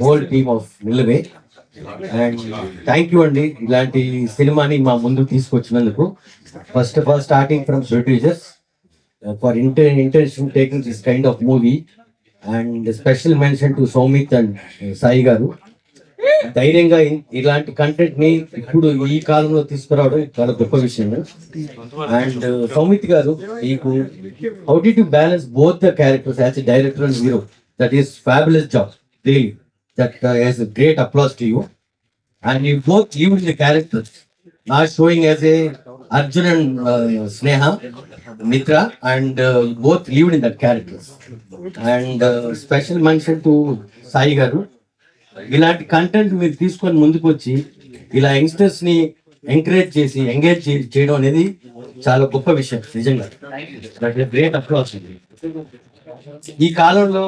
Whole team of Nilave and thank you అండి ఇలాంటి సినిమాని మా ముందు తీసుకొచ్చినందుకు. First of all starting from producers for intention taking this kind of movie and special mention to Soumith and Sai గారు. ధైర్యంగా ఇలాంటి కంటెంట్ ని ఇప్పుడు ఈ కాలంలో తీసుకురావడం చాలా గొప్ప విషయం. అండ్ సౌమిత్ గారు, మీకు how did you balance both the characters as a director and hero? That is fabulous job. Really, that has a great applause to you. And you both lived in the characters, not showing as a Arjun and Sneha, Mitra, and both lived in that characters. And special mention to Sai Garu. ఇలాంటి content మీరు తీసుకొని ముందుకు వచ్చి ఇలా youngsters ని encourage చేసి engage చేయడం అనేది చాలా గొప్ప విషయం నిజంగా. That is great applause. ఈ కాలంలో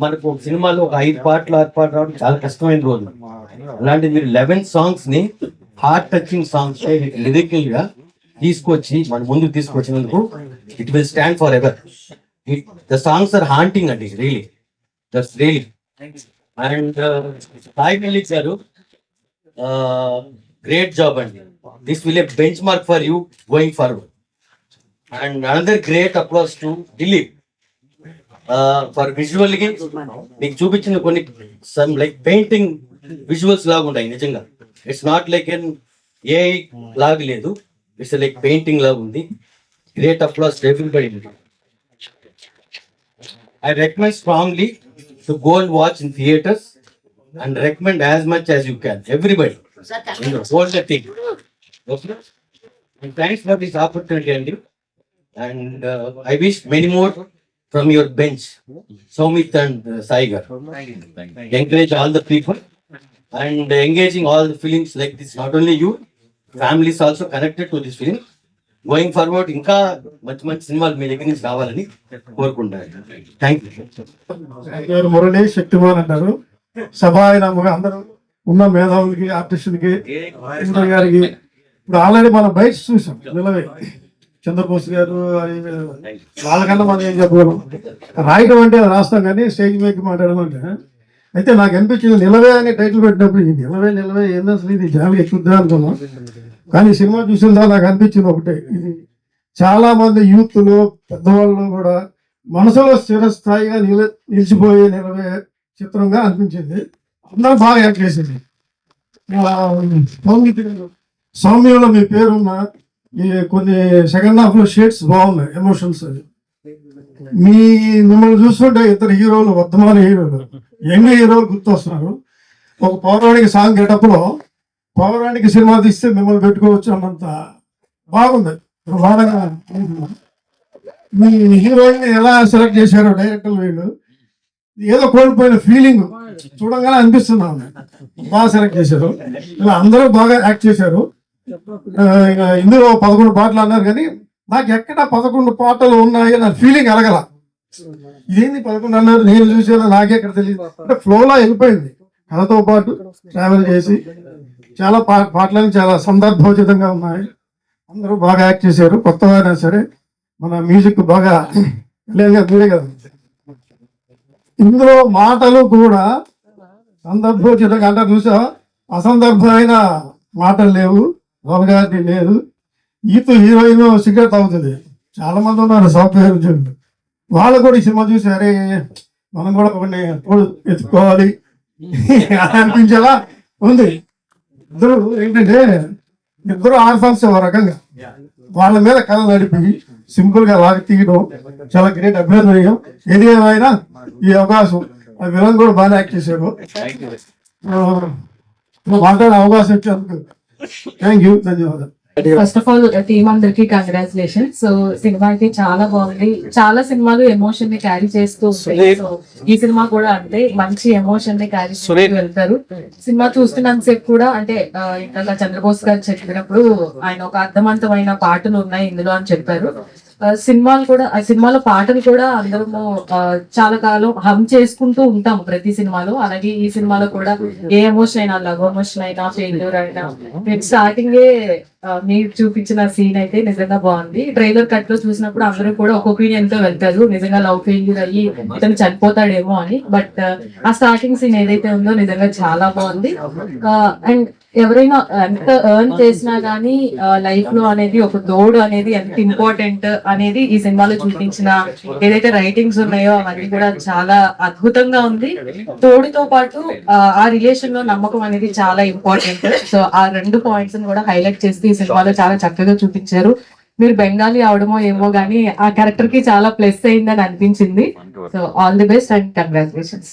మనకు సినిమాలో ఒక 5 పాటలు 6 పాటలు రావడం చాలా కష్టమైన రోజు. అలాంటి మీరు 11 సాంగ్స్ ని హార్ట్ టచింగ్ సాంగ్స్ లిరికల్ గా తీసుకొచ్చి మన ముందుకు తీసుకొచ్చినందుకు it will stand forever. The songs are haunting అండి, really that's really. And Sai Mallik గారు, గ్రేట్ జాబ్ అండి. This will a benchmark for you going forward. And another great applause to Dilip for visual గా మీకు చూపించిన కొన్ని some like painting visuals లాగా ఉంటాయి నిజంగా. ఇట్స్ నాట్ లైక్ ఎన్ ఏ లాగా లేదు, ఇట్స్ లైక్ పెయింటింగ్ లాగా ఉంది. Great applause to everybody. I recommend strongly to go and watch in theaters and recommend as much as you can. Everybody, hold the thing. Okay? And thanks for this opportunity, Andy. And I wish many more from your bench, Soumit and Sai Gar. Encourage all the people and engaging all the films like this. Not only you, families also connected to this film. Going forward ఇంకా మంచి మంచి సినిమాలు మీ దగ్గర నుంచి రావాలని కోరుకుంటాను. Thank you. Murali Shaktimaan అంటారు. సభాయనముగా అందరూ ఉన్న మేధావులకి, ఆర్టిస్టులకి, గారికి ఇప్పుడు ఆల్రెడీ మనం బయట చూసాం. నిలవే చంద్రబోస్ గారు, వాళ్ళకన్నా మనం ఏం చెప్పగలం. రాయటం అంటే రాస్తాం కానీ స్టేజ్ మీద మాట్లాడడం అంటే. అయితే నాకు అనిపించింది నిలవే అని టైటిల్ పెట్టినప్పుడు ఇది నిలవే ఏందో అసలు ఇది జాలి ఎక్కుద్దా అనుకున్నాం. కానీ సినిమా చూసిన నాకు అనిపించింది ఒకటే, ఇది చాలా మంది యూత్లు పెద్దవాళ్ళు కూడా మనసులో స్థిరస్థాయిగా నిలిచిపోయే నిలవే చిత్రంగా అనిపించింది. అందరూ బాగా యాక్ట్ చేసింది. సౌమ్యంలో మీ పేరున్న ఈ కొన్ని సెకండ్ హాఫ్ లో షేడ్స్ బాగున్నాయి, ఎమోషన్స్. మిమ్మల్ని చూస్తుంటే ఇద్దరు హీరోలు, వర్ధమాన హీరోలు, యంగ్ హీరోలు గుర్తొస్తున్నారు. ఒక పౌరాణిక సాంగ్ గెటప్ లో పౌరాణిక సినిమా తీస్తే మిమ్మల్ని పెట్టుకోవచ్చు అన్నంత బాగుంది. బాగా మీ హీరోయిన్ ఎలా సెలెక్ట్ చేశారో డైరెక్టర్ వీళ్ళు, ఏదో కోల్పోయిన ఫీలింగ్ చూడగానే అనిపిస్తుంది. బాగా సెలెక్ట్ చేశారు. ఇలా అందరూ బాగా యాక్ట్ చేశారు. ఇందులో 11 పాటలు అన్నారు కానీ నాకు ఎక్కడ 11 పాటలు ఉన్నాయి నా ఫీలింగ్ అలగల. ఇదేంది 11 అన్నారు, నేను చూసేలా నాకే ఎక్కడ తెలియదు. అంటే ఫ్లోలా వెళ్ళిపోయింది. కథతో పాటు ట్రావెల్ చేసి చాలా పాటలని చాలా సందర్భోచితంగా ఉన్నాయి. అందరూ బాగా యాక్ట్ చేశారు. కొత్తగా అయినా సరే మన మ్యూజిక్ బాగా మీరే కదా. ఇందులో మాటలు కూడా సందర్భోచితంగా అంటే చూసా, అసందర్భమైన మాటలు లేవు, వల్గారిటీ లేదు. ఈతో హీరోయిన్ సిగరెట్ అవుతుంది. చాలా మంది ఉన్నారు సాఫ్ట్వేర్ ఉద్యోగులు, వాళ్ళు కూడా ఈ సినిమా చూసి అరే మనం కూడా ఒకటి ఎత్తుకోవాలి అనిపించేలా ఉంది. ఇద్దరు ఏంటంటే ఇద్దరు ఆర్ఫాన్స్ ఒక రకంగా వాళ్ళ మీద కథ నడిపి సింపుల్ గా లాగా తీయడం చాలా గ్రేట్ అభినందనీయం. ఏది ఏమైనా ఈ అవకాశం ఆ విలన్ కూడా బాగా యాక్ట్ చేశారు. మాట్లాడే అవకాశం ఇచ్చేందుకు థ్యాంక్ యూ, ధన్యవాదాలు. ఫస్ట్ ఆఫ్ ఆల్ టీమ్ అందరికి కంగ్రాచులేషన్. సో సినిమా అయితే చాలా బాగుంది. చాలా సినిమాలు ఎమోషన్ ని క్యారీ చేస్తూ ఉంటాయి. సో ఈ సినిమా కూడా అంటే మంచి ఎమోషన్ ని క్యారీ చేస్తూ వెళ్తారు. సినిమా చూస్తున్నంతసేపు కూడా అంటే ఇంట్లో చంద్రబోస్ గారు చెప్పినప్పుడు ఆయన ఒక అర్థవంతమైన పాటలు ఉన్నాయి ఇందులో అని చెప్పారు. సినిమాలు కూడా, ఆ సినిమాలో పాటలు కూడా అందరము చాలా కాలం హమ్ చేసుకుంటూ ఉంటాము ప్రతి సినిమాలో. అలాగే ఈ సినిమాలో కూడా ఏ ఎమోషన్ అయినా, లవ్ ఎమోషన్ అయినా, ఫెయిల్యూర్ అయినా, మీరు స్టార్టింగే మీరు చూపించిన సీన్ అయితే నిజంగా బాగుంది. ట్రైలర్ కట్ లో చూసినప్పుడు అందరూ కూడా ఒక ఒపీనియన్ తో వెళ్తారు, నిజంగా లవ్ ఫెయిల్యూర్ అయ్యి ఇతను చనిపోతాడేమో అని. బట్ ఆ స్టార్టింగ్ సీన్ ఏదైతే ఉందో నిజంగా చాలా బాగుంది. అండ్ ఎవరైనా ఎంత ఎర్న్ చేసినా గానీ లైఫ్ లో అనేది ఒక తోడు అనేది ఎంత ఇంపార్టెంట్ అనేది ఈ సినిమాలో చూపించిన ఏదైతే రైటింగ్స్ ఉన్నాయో అవన్నీ కూడా చాలా అద్భుతంగా ఉంది. తోడుతో పాటు ఆ రిలేషన్ లో నమ్మకం అనేది చాలా ఇంపార్టెంట్. సో ఆ 2 పాయింట్స్ కూడా హైలైట్ చేస్తూ ఈ సినిమాలో చాలా చక్కగా చూపించారు. మీరు బెంగాలీ అవడమో ఏమో గానీ ఆ క్యారెక్టర్ కి చాలా ప్లస్ అయిందని అనిపించింది. So all the best and congratulations.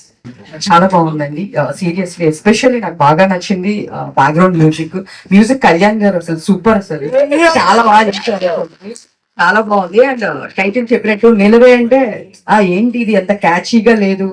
చాలా బాగుందండి. సీరియస్లీ ఎస్పెషల్లీ నాకు బాగా నచ్చింది బ్యాక్గ్రౌండ్ మ్యూజిక్ కళ్యాణ్ గారు అసలు సూపర్, అసలు చాలా బాగా చేశారు, చాలా బాగుంది. అండ్ టైటిల్ చెప్పినట్టు నిలవే అంటే ఏంటి ఇది ఎంత క్యాచీగా లేదు,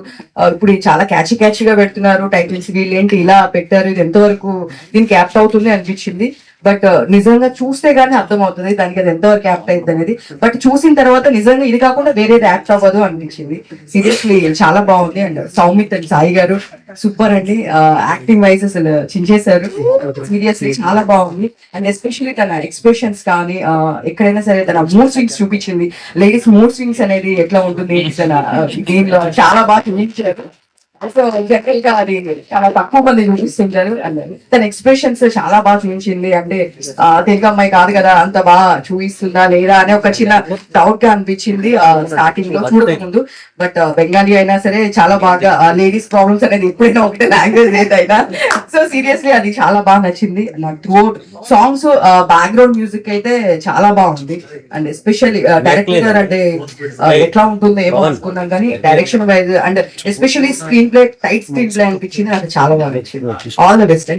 ఇప్పుడు ఇది చాలా క్యాచీగా పెడుతున్నారు టైటిల్స్, వీళ్ళు ఏంటి ఇలా పెట్టారు, ఇది ఎంతవరకు దీనికి యాప్ట్ అవుతుంది అనిపించింది. బట్ నిజంగా చూస్తే గానీ అర్థమవుతుంది దానికి అది ఎంతవరకు యాప్ట్ అయింది అనేది. బట్ చూసిన తర్వాత నిజంగా ఇది కాకుండా వేరేది యాప్ట్ అవ్వదు అనిపించింది. సీరియస్లీ చాలా బాగుంది. అండ్ సౌమిత్ అండ్ సాయి గారు సూపర్ అండి, యాక్టింగ్ వైజ్ అసలు చించేశారు. సీరియస్లీ చాలా బాగుంది. అండ్ ఎస్పెషల్లీ తన ఎక్స్ప్రెషన్స్ కానీ ఎక్కడైనా సరే తన మూడ్ స్వింగ్స్ చూపించింది. లేడీస్ మూడ్ స్వింగ్స్ అనేది ఎట్లా ఉంటుంది తన దీనిలో చాలా బాగా చూపించారు. సో జనరల్ గా అది చాలా తక్కువ మంది చూపిస్తుంటారు. అండ్ తన ఎక్స్ప్రెషన్స్ చాలా బాగా చూపించింది. అంటే తెలుగు అమ్మాయి కాదు కదా, అంత బాగా చూపిస్తుందా లేదా అనే ఒక చిన్న డౌట్ గా అనిపించింది స్టార్టింగ్ లో చూడకముందు. బట్ బెంగాలీ అయినా సరే చాలా బాగా లేడీస్ ప్రాబ్లమ్స్ అనేది ఎప్పుడైనా ఒకటే లాంగ్వేజ్ ఏదైనా. సో సీరియస్లీ అది చాలా బాగా నచ్చింది నాకు. త్రూ సాంగ్స్ బ్యాక్గ్రౌండ్ మ్యూజిక్ అయితే చాలా బాగుంది. అండ్ ఎస్పెషల్లీ డైరెక్టర్ అంటే ఎట్లా ఉంటుందో ఏమో అనుకున్నాం కానీ direction wise and especially screen play, tight screen play అనిపించింది నాకు చాలా బాగా నచ్చింది. All the best.